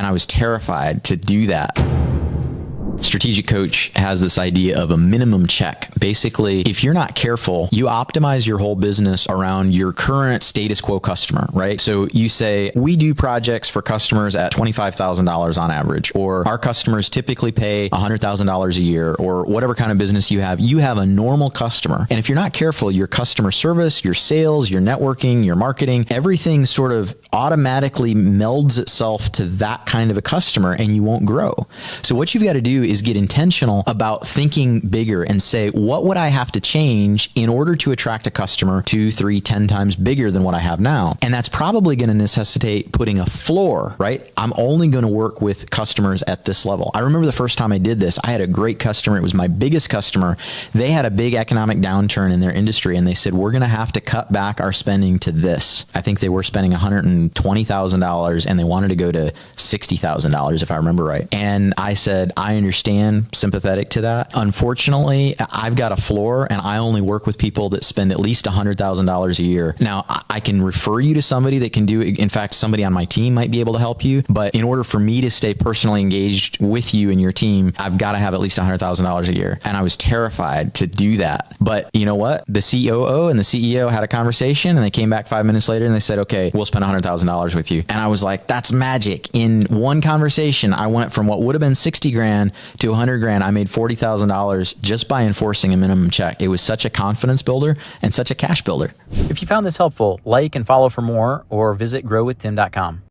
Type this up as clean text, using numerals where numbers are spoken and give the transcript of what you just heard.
And I was terrified to do that. Strategic Coach has this idea of a minimum check. Basically, if you're not careful, you optimize your whole business around your current status quo customer, right? So you say, we do projects for customers at $25,000 on average, or our customers typically pay $100,000 a year, or whatever kind of business you have a normal customer. And if you're not careful, your customer service, your sales, your networking, your marketing, everything sort of automatically melds itself to that kind of a customer, and you won't grow. So what you've got to do is get intentional about thinking bigger and say, what would I have to change in order to attract a customer 2, 3, 10 times bigger than what I have now? And that's probably going to necessitate putting a floor, right? I'm only going to work with customers at this level. I remember the first time I did this, I had a great customer. It was my biggest customer. They had a big economic downturn in their industry, and they said, we're going to have to cut back our spending to this. I think they were spending $120,000 and they wanted to go to $60,000 if I remember right. And I said, I understand, sympathetic to that. Unfortunately, I've got a floor and I only work with people that spend at least $100,000 a year. Now, I can refer you to somebody that can do it. In fact, somebody on my team might be able to help you. But in order for me to stay personally engaged with you and your team, I've got to have at least $100,000 a year. And I was terrified to do that. But you know what? The COO and the CEO had a conversation, and they came back 5 minutes later and they said, okay, we'll spend $100,000 with you. And I was like, that's magic. In one conversation, I went from what would have been 60 grand to 100 grand. I made $40,000 just by enforcing a minimum check. It was such a confidence builder and such a cash builder. If you found this helpful, like and follow for more, or visit growwithtim.com.